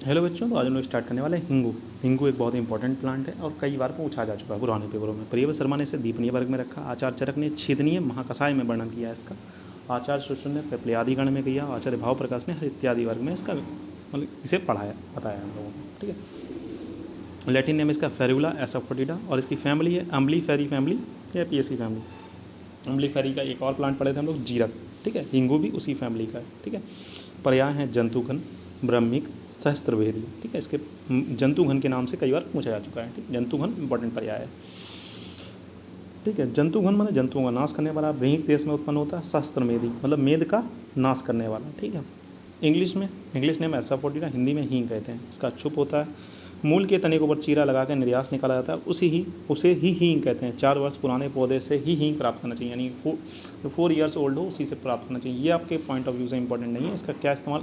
Hello बच्चों, तो आज हम लोग स्टार्ट करने वाले हैं हिंगू। हिंगू एक बहुत ही इंपॉर्टेंट प्लांट है और कई बार पूछा जा चुका है पुराने पेपरों में। प्रियव्रत शर्मा ने इसे दीपनीय वर्ग में रखा। आचार्य चरक ने छेदनीय महाकषाय में वर्णन किया है इसका। आचार्य सुश्रुत ने पेपल्यादि गण में किया। आचार्य भाव प्रकाश ने इत्यादि वर्ग में इसका मतलब इसे पढ़ाया बताया हम लोगों को। ठीक है। लैटिन नेम इसका फेरुला एसाफोटिडा और इसकी फैमिली है अम्बलीफेरी फैमिली या पीएसी फैमिली। अम्बलीफेरी का एक और प्लांट पढ़े थे हम लोग, जीरक। ठीक है। हिंगू भी उसी फैमिली का है। ठीक है। पर्याय हैं जंतुघन, ब्रह्मिक, सहस्त्रवेदी। ठीक है। इसके जंतुघन के नाम से कई बार पूछा जा चुका है। ठीक, जंतुघन इंपॉर्टेंट पर्याय है। ठीक है। जंतुघन माने जंतुओं का नाश करने वाला। ब्रह्मिक देश में उत्पन्न होता है। सहस्त्रमेधी मतलब मेद का नाश करने वाला। ठीक है। इंग्लिश नेम एसाफोटिडा, हिंदी में हींग कहते हैं। इसका छुप होता है। मूल के तने के ऊपर चीरा लगा कर निर्यास निकाला जाता है, उसे ही हींग कहते हैं। 4 वर्ष पुराने पौधे से ही हींग प्राप्त करना चाहिए, यानी 4 ईयर्स ओल्ड हो उसी से प्राप्त करना चाहिए। ये आपके पॉइंट ऑफ व्यू से इंपॉर्टेंट नहीं है। इसका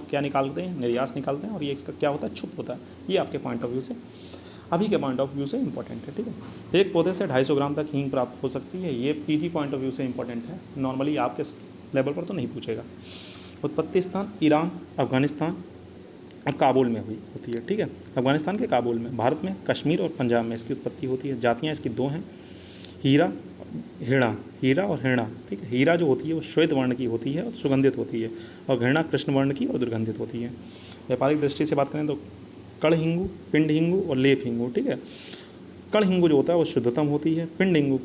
क्या निकालते हैं, निर्यास निकालते हैं, और ये इसका क्या होता है, छुप होता है। ये आपके पॉइंट ऑफ व्यू से, अभी के पॉइंट ऑफ व्यू से इंपॉर्टेंट है। ठीक है। एक पौधे से 250 ग्राम तक हींग प्राप्त हो सकती है। ये पीजी पॉइंट ऑफ व्यू से इंपॉर्टेंट है, नॉर्मली आपके लेवल पर तो नहीं पूछेगा। उत्पत्ति स्थान ईरान, अफगानिस्तान और काबुल में हुई होती है। ठीक है। अफगानिस्तान के काबुल में। भारत में कश्मीर और पंजाब में इसकी उत्पत्ति होती है। जातियाँ इसकी 2 हैं, हीरा और हिरणा। ठीक है। हीरा जो होती है वो श्वेत वर्ण की होती है और सुगंधित होती है, और घृणा कृष्ण वर्ण की और दुर्गंधित होती है। व्यापारिक दृष्टि से बात करें तो कड़ हिंगू, पिंड हिंगू और लेप हिंगू। ठीक है। कड़ हिंगू जो होता है वो शुद्धतम होती है। पिंड हिंगू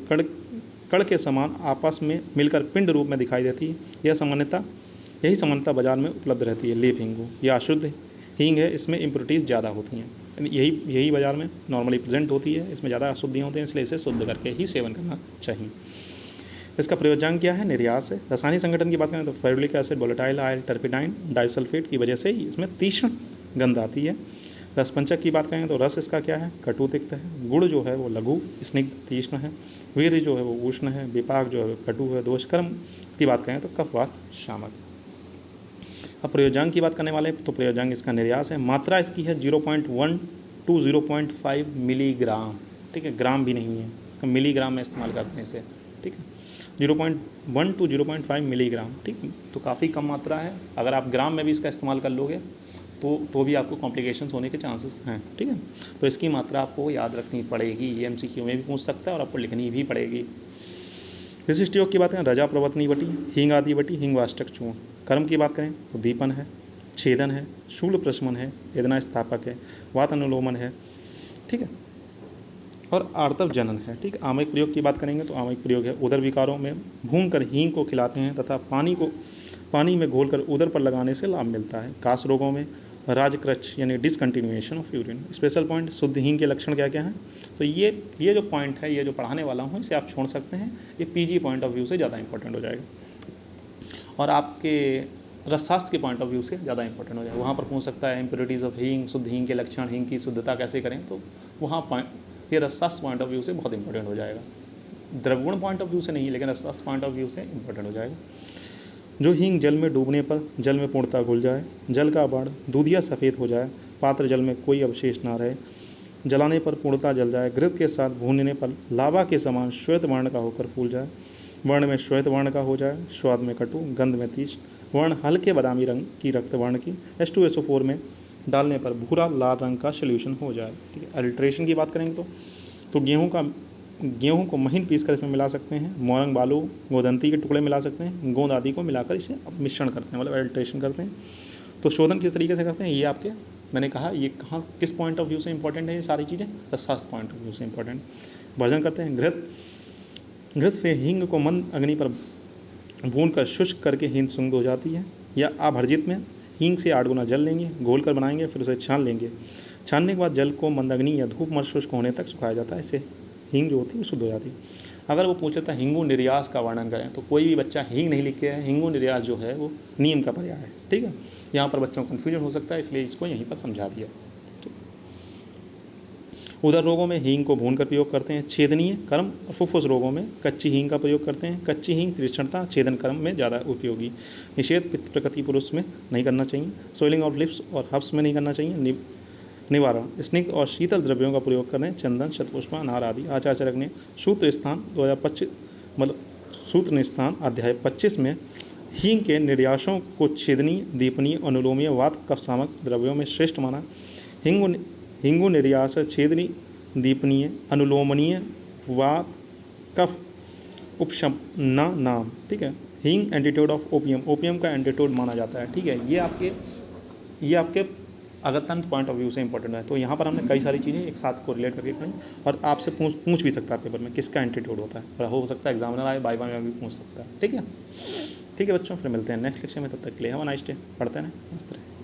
कड़ के समान आपस में मिलकर पिंड रूप में दिखाई देती है। यही सामान्यता बाजार में उपलब्ध रहती है। लेप हिंगू यह अशुद्ध हींग है, इसमें इम्प्योरिटीज़ ज़्यादा होती हैं। यही बाज़ार में नॉर्मली प्रेजेंट होती है। इसमें ज़्यादा अशुद्धियाँ होती हैं, इसलिए इसे शुद्ध करके ही सेवन करना चाहिए। इसका प्रयोजन क्या है, निर्यास है। रासायनिक संगठन की बात करें तो ferulic acid, volatile oil, turpentine, disulphate की वजह से ही इसमें तीक्ष्ण गंध आती है। रसपंचक की बात करें तो रस इसका क्या है, कटु तिक्त है। गुड़ जो है वो लघु स्निग्ध तीक्ष्ण है। वीर्य जो है वो उष्ण है। विपाक जो है कटु है। दोषकर्म की बात करें तो कफवात शामक। अब प्रयोजन की बात करने वाले तो प्रयोजन इसका निर्यास है। मात्रा इसकी है 0.1 to 0.5 मिलीग्राम। ठीक है। ग्राम भी नहीं है, इसका मिलीग्राम में इस्तेमाल करते हैं इसे। ठीक है। 0.1 to 0.5 मिलीग्राम। ठीक है। तो काफ़ी कम मात्रा है। अगर आप ग्राम में भी इसका इस्तेमाल कर लोगे तो भी आपको कॉम्प्लिकेशंस होने के चांसेस हैं। ठीक है। तो इसकी मात्रा आपको याद रखनी पड़ेगी। ये MCQ में भी पूछ सकता है और आपको लिखनी भी पड़ेगी। विशिष्ट योग की बात करें, रजा प्रवर्तनी वटी, हींग आदि वटी, हिंगवाष्टक चूर्ण। कर्म की बात करें तो दीपन है, छेदन है, शूल प्रशमन है, वेदना स्थापक है, वात अनुलोमन है। ठीक है। और आर्तव जनन है। ठीक है। आमयिक प्रयोग की बात करेंगे तो आमयिक प्रयोग है, उदर विकारों में भूनकर हींग को खिलाते हैं तथा पानी में घोलकर उदर पर लगाने से लाभ मिलता है। कास रोगों में राजकृच यानी discontinuation of urine. Special point, शुद्ध हींग के लक्षण क्या क्या हैं, तो ये जो पॉइंट है, ये जो पढ़ाने वाला हूँ, इसे आप छोड़ सकते हैं। ये पीजी पॉइंट ऑफ व्यू से ज़्यादा इंपॉर्टेंट हो जाएगा और आपके रसशास्त्र के पॉइंट ऑफ व्यू से ज़्यादा इंपॉर्टेंट हो जाएगा। वहाँ पर पूछ सकता है इम्प्योरिटीज़ ऑफ हींग, शुद्ध हींग के लक्षण, हींग की शुद्धता कैसे करें, तो वहाँ पॉइंट ये रसशास्त्र पॉइंट ऑफ व्यू से बहुत इंपॉर्टेंट हो जाएगा। द्रवगुण पॉइंट ऑफ व्यू से नहीं, लेकिन रसशास्त्र पॉइंट ऑफ व्यू से इंपॉर्टेंट हो जाएगा। जो हींग जल में डूबने पर जल में पूर्णतः घुल जाए, जल का बाढ़ दूधिया सफ़ेद हो जाए, पात्र जल में कोई अवशेष ना रहे, जलाने पर पूर्णतः जल जाए, घृत के साथ भूनने पर लावा के समान श्वेत वर्ण का होकर फूल जाए, वर्ण में श्वेत वर्ण का हो जाए, स्वाद में कटु, गंध में तीक्ष्ण, वर्ण हल्के बादामी रंग की रक्त वर्ण की, H2SO4 में डालने पर भूरा लाल रंग का सोल्यूशन हो जाए। ठीक है। अल्ट्रेशन की बात करेंगे तो गेहूँ को महीन पीसकर इसमें मिला सकते हैं। मोरंग बालू, गोदंती के टुकड़े मिला सकते हैं। गोंद आदि को मिलाकर इसे मिश्रण करते हैं, मतलब अल्ट्रेशन करते हैं। तो शोधन किस तरीके से करते हैं, ये आपके मैंने कहा, ये कहाँ किस पॉइंट ऑफ व्यू से इंपॉर्टेंट है, ये सारी चीज़ें रसशास्त्र पॉइंट ऑफ व्यू से इंपॉर्टेंट। भर्जन करते हैं, घृत से हींग को मंद अग्नि पर भूनकर शुष्क करके हींग शुद्ध हो जाती है। या अभर्जित में हींग से 8 गुना जल लेंगे, घोल कर बनाएंगे, फिर उसे छान लेंगे। छानने के बाद जल को मंदअग्नि या धूप में शुष्क होने तक सुखाया जाता है। इससे हींग जो होती है वो शुद्ध हो जाती है। अगर वो पूछ लेता है हिंगू निर्यास का वर्णन करें, तो कोई भी बच्चा हींग नहीं लिख के है। हिंगू निर्यास जो है वो नियम का पर्याय है। ठीक है। यहाँ पर बच्चों को कन्फ्यूजन हो सकता है, इसलिए इसको यहीं पर समझा दिया। उदर रोगों में हींग को भूनकर प्रयोग करते हैं। छेदनीय कर्म और फुफ्फुस रोगों में कच्ची हींग का प्रयोग करते हैं। कच्ची हींग तीक्ष्णता छेदन कर्म में ज़्यादा उपयोगी। निषेध पित्त प्रकृति पुरुष में नहीं करना चाहिए। सोइलिंग ऑफ लिप्स और हब्स में नहीं करना चाहिए। निवारण, स्निग्ध और शीतल द्रव्यों का प्रयोग करें, चंदन, शतपुष्प, अनार आदि। आचार्य चरक ने सूत्र स्थान 2025 मतलब सूत्र स्थान अध्याय 25 में हींग के निर्यासों को छेदनीय, दीपनीय, अनुलोमीय, वात कफ सामक द्रव्यों में श्रेष्ठ माना। हिंगु हिंगु निर्यास छेदनी दीपनीय अनुलोमनीय वा कफ उपशमना नाम। ठीक है, हींग एंटीट्यूड ऑफ ओपियम, ओपियम का एंटीट्यूड माना जाता है। ठीक है, ये आपके अगत्यंत पॉइंट ऑफ व्यू से इंपॉर्टेंट है। तो यहाँ पर हमने कई सारी चीज़ें एक साथ को रिलेट करके करी और आपसे पूछ भी सकता है पेपर में किसका एंटीट्यूड होता है, और हो सकता है एग्जामिनर आए वाइवा में भी पूछ सकता है। ठीक है, ठीक है बच्चों, फिर मिलते हैं नेक्स्ट लेक्चर में, तब तक के लिए हैव अ नाइस डे। पढ़ते हैं, मस्त रहे।